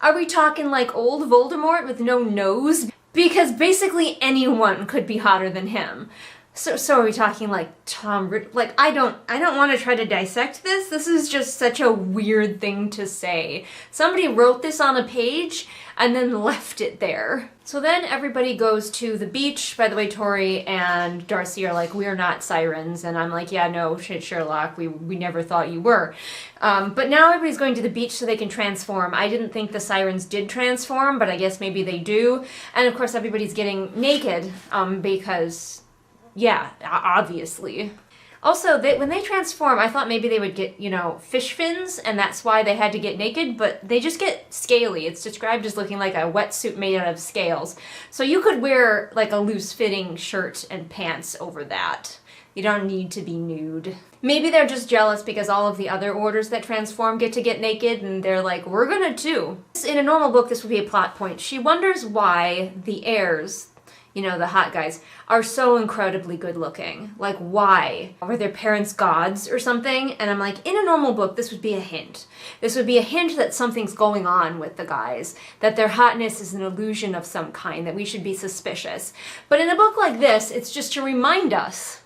A: Are we talking like old Voldemort with no nose? Because basically anyone could be hotter than him. So are we talking like Tom Riddle? Like, I don't want to try to dissect this. This is just such a weird thing to say. Somebody wrote this on a page and then left it there. So then everybody goes to the beach. By the way, Tori and Darcy are like, we're not sirens. And I'm like, yeah, no, shit, Sherlock, we never thought you were. But now everybody's going to the beach so they can transform. I didn't think the sirens did transform, but I guess maybe they do. And of course everybody's getting naked because, yeah, obviously. Also, when they transform, I thought maybe they would get, you know, fish fins, and that's why they had to get naked, but they just get scaly. It's described as looking like a wetsuit made out of scales. So you could wear like a loose-fitting shirt and pants over that. You don't need to be nude. Maybe they're just jealous because all of the other orders that transform get to get naked, and they're like, we're gonna too. In a normal book, this would be a plot point. She wonders why the heirs, you know, the hot guys, are so incredibly good looking. Like, why? Were their parents gods or something? And I'm like, in a normal book, this would be a hint. This would be a hint that something's going on with the guys, that their hotness is an illusion of some kind, that we should be suspicious. But in a book like this, it's just to remind us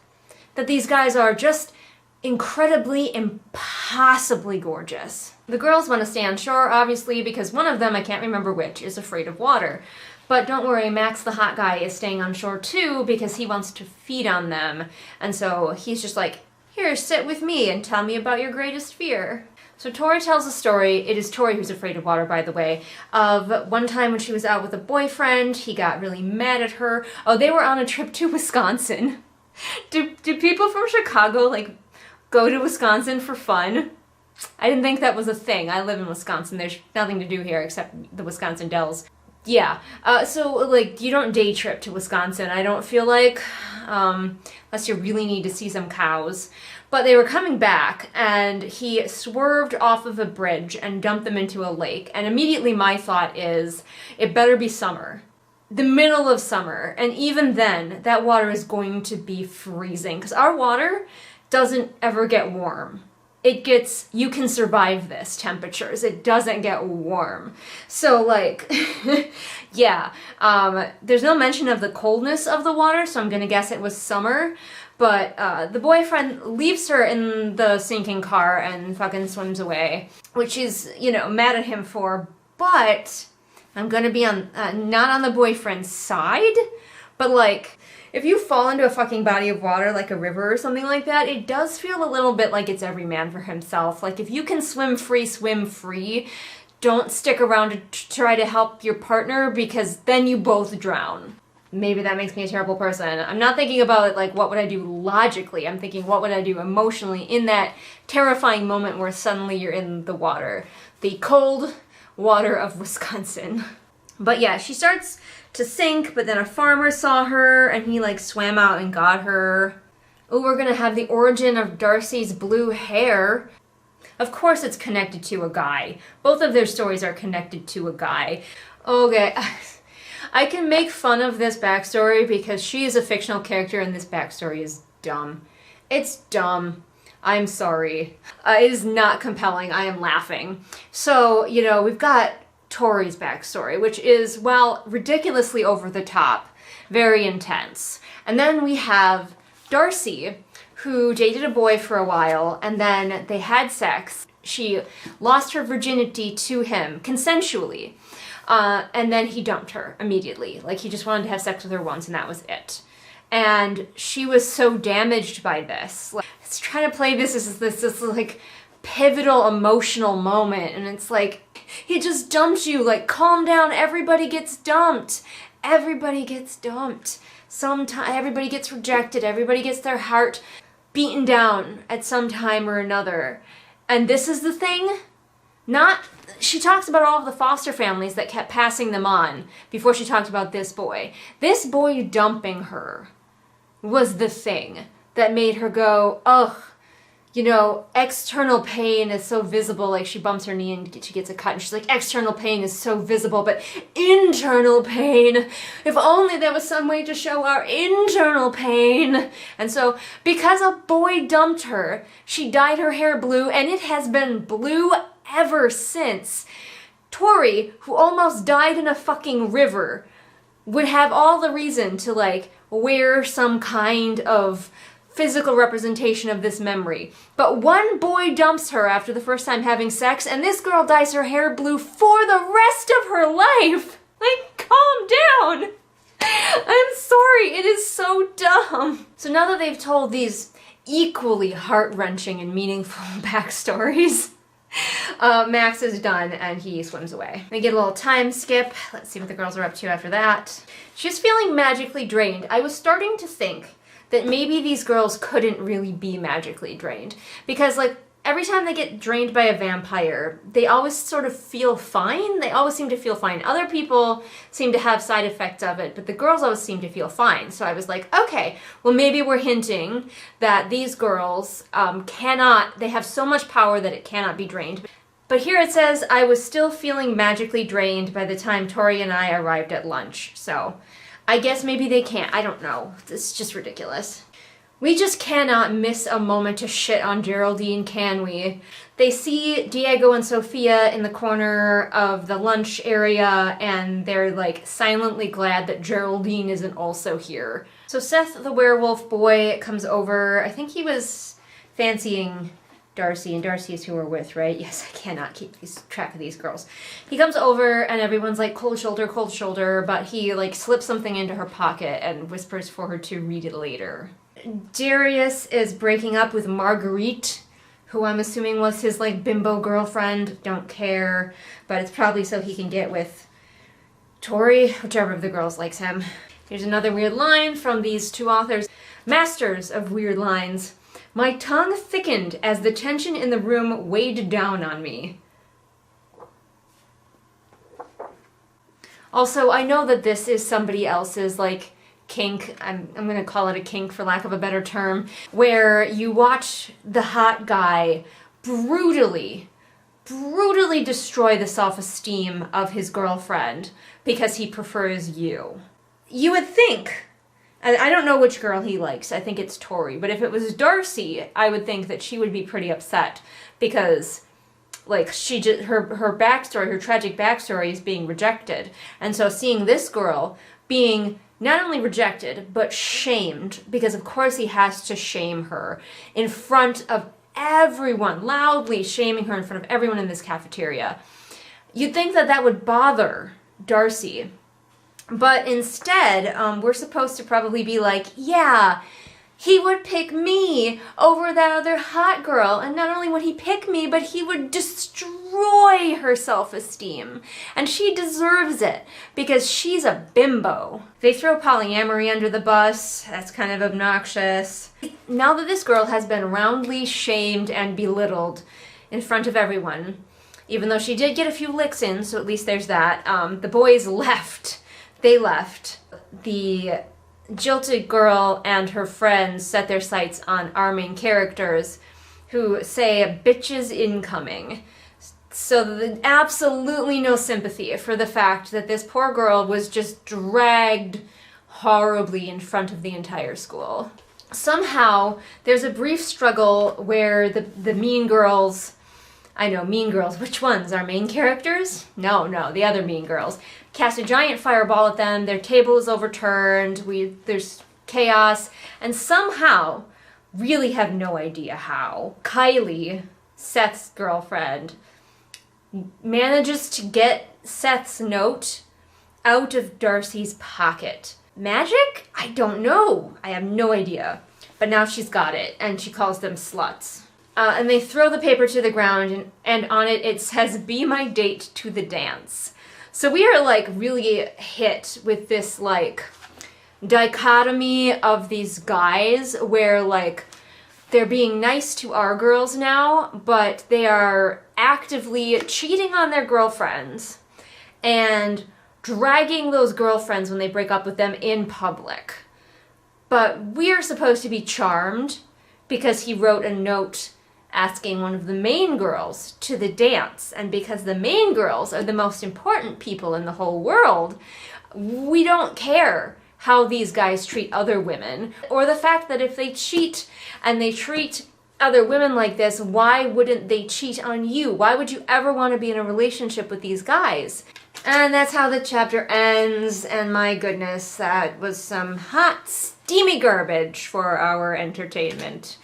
A: that these guys are just incredibly, impossibly gorgeous. The girls want to stay on shore, obviously, because one of them, I can't remember which, is afraid of water. But don't worry, Max the hot guy is staying on shore too because he wants to feed on them. And so he's just like, here, sit with me and tell me about your greatest fear. So Tori tells a story, it is Tori who's afraid of water, by the way, of one time when she was out with a boyfriend, he got really mad at her. Oh, they were on a trip to Wisconsin. Do people from Chicago, like, go to Wisconsin for fun? I didn't think that was a thing. I live in Wisconsin. There's nothing to do here except the Wisconsin Dells. Yeah, so, like, you don't day trip to Wisconsin, I don't feel like, unless you really need to see some cows. But they were coming back, and he swerved off of a bridge and dumped them into a lake. And immediately my thought is, it better be summer. The middle of summer. And even then, that water is going to be freezing. Because our water doesn't ever get warm. It gets, you can survive this temperatures. It doesn't get warm. So, like, yeah. There's no mention of the coldness of the water, so I'm gonna guess it was summer. But the boyfriend leaves her in the sinking car and fucking swims away, which is, you know, mad at him for. But I'm gonna be on, not on the boyfriend's side, but like, if you fall into a fucking body of water like a river or something like that, it does feel a little bit like it's every man for himself. Like, if you can swim free, swim free. Don't stick around to try to help your partner, because then you both drown. Maybe that makes me a terrible person. I'm not thinking about it like, what would I do logically? I'm thinking, what would I do emotionally in that terrifying moment where suddenly you're in the water. The cold water of Wisconsin. But yeah, she starts to sink, but then a farmer saw her and he like swam out and got her. Oh, we're gonna have the origin of Darcy's blue hair. Of course it's connected to a guy. Both of their stories are connected to a guy. Okay, I can make fun of this backstory because she is a fictional character and this backstory is dumb. It's dumb. I'm sorry. It is not compelling. I am laughing. So, you know, we've got Tori's backstory, which is, well, ridiculously over the top, very intense. And then we have Darcy, who dated a boy for a while, and then they had sex. She lost her virginity to him, consensually, and then he dumped her immediately. Like, he just wanted to have sex with her once, and that was it. And she was so damaged by this. Like, it's trying to play this as this like, pivotal emotional moment, and it's like, he just dumped you, like, calm down, everybody gets dumped. Everybody gets dumped. Sometimes everybody gets rejected, everybody gets their heart beaten down at some time or another. And this is the thing, she talks about all of the foster families that kept passing them on before she talked about this boy. This boy dumping her was the thing that made her go, ugh. You know, external pain is so visible, like she bumps her knee and she gets a cut and she's like, external pain is so visible, but internal pain, if only there was some way to show our internal pain. And so, because a boy dumped her, she dyed her hair blue, and it has been blue ever since. Tori, who almost died in a fucking river, would have all the reason to, like, wear some kind of physical representation of this memory. But one boy dumps her after the first time having sex, and this girl dyes her hair blue for the rest of her life. Like, calm down. I'm sorry, it is so dumb. So now that they've told these equally heart-wrenching and meaningful backstories, Max is done and he swims away. We get a little time skip. Let's see what the girls are up to after that. She's feeling magically drained. I was starting to think that maybe these girls couldn't really be magically drained. Because, like, every time they get drained by a vampire, they always sort of feel fine. They always seem to feel fine. Other people seem to have side effects of it, but the girls always seem to feel fine. So I was like, okay, well, maybe we're hinting that these girls they have so much power that it cannot be drained. But here it says, I was still feeling magically drained by the time Tori and I arrived at lunch. So I guess maybe they can't. I don't know. It's just ridiculous. We just cannot miss a moment to shit on Geraldine, can we? They see Diego and Sophia in the corner of the lunch area, and they're like silently glad that Geraldine isn't also here. So Seth, the werewolf boy, comes over. I think he was fancying Darcy, and Darcy is who we're with, right? Yes, I cannot keep track of these girls. He comes over, and everyone's like, cold shoulder, but he like slips something into her pocket and whispers for her to read it later. Darius is breaking up with Marguerite, who I'm assuming was his like bimbo girlfriend. Don't care, but it's probably so he can get with Tori, whichever of the girls likes him. Here's another weird line from these two authors. Masters of weird lines. My tongue thickened as the tension in the room weighed down on me. Also, I know that this is somebody else's like kink, I'm going to call it a kink for lack of a better term, where you watch the hot guy brutally destroy the self-esteem of his girlfriend because he prefers you. You would think, I don't know which girl he likes, I think it's Tori, but if it was Darcy, I would think that she would be pretty upset because like her backstory, her tragic backstory is being rejected. And so seeing this girl being not only rejected, but shamed, because of course he has to shame her in front of everyone, loudly shaming her in front of everyone in this cafeteria. You'd think that that would bother Darcy, but instead, we're supposed to probably be like, yeah, he would pick me over that other hot girl, and not only would he pick me, but he would destroy her self-esteem. And she deserves it, because she's a bimbo. They throw polyamory under the bus. That's kind of obnoxious. Now that this girl has been roundly shamed and belittled in front of everyone, even though she did get a few licks in, so at least there's that, the boys left. They left. The jilted girl and her friends set their sights on our main characters, who say, bitches incoming. So absolutely no sympathy for the fact that this poor girl was just dragged horribly in front of the entire school. Somehow, there's a brief struggle where the mean girls, I know, mean girls, which ones? Our main characters? No, the other mean girls. Cast a giant fireball at them, their table is overturned, there's chaos, and somehow, really have no idea how, Kylie, Seth's girlfriend, manages to get Seth's note out of Darcy's pocket. Magic? I don't know. I have no idea. But now she's got it, and she calls them sluts. And they throw the paper to the ground, and on it says, be my date to the dance. So we are like really hit with this like dichotomy of these guys where like they're being nice to our girls now, but they are actively cheating on their girlfriends and dragging those girlfriends when they break up with them in public. But we're supposed to be charmed because he wrote a note asking one of the main girls to the dance, and because the main girls are the most important people in the whole world, we don't care how these guys treat other women, or the fact that if they cheat and they treat other women like this, why wouldn't they cheat on you? Why would you ever want to be in a relationship with these guys? And that's how the chapter ends, and my goodness, that was some hot, steamy garbage for our entertainment.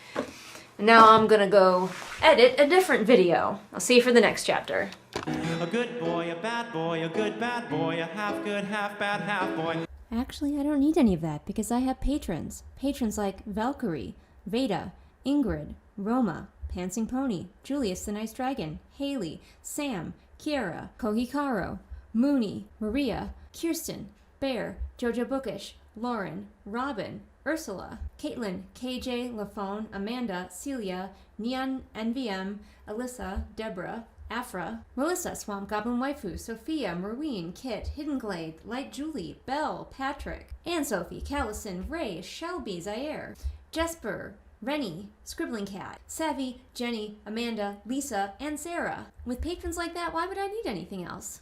A: Now I'm gonna go edit a different video. I'll see you for the next chapter.
F: A good boy, a bad boy, a good bad boy, a half good, half bad, half boy.
D: Actually, I don't need any of that because I have patrons. Patrons like Valkyrie, Veda, Ingrid, Roma, Pansing Pony, Julius the Nice Dragon, Haley, Sam, Kiara, Kohikaro, Mooney, Maria, Kirsten, Bear, Jojo Bookish, Lauren, Robin, Ursula, Caitlin, KJ, Lafone, Amanda, Celia, Neon, NVM, Alyssa, Deborah, Afra, Melissa, Swamp Goblin Waifu, Sophia, Marween, Kit, Hidden Glade, Light Julie, Belle, Patrick, Anne Sophie, Callison, Ray, Shelby, Zaire, Jesper, Rennie, Scribbling Cat, Savvy, Jenny, Amanda, Lisa, and Sarah. With patrons like that, why would I need anything else?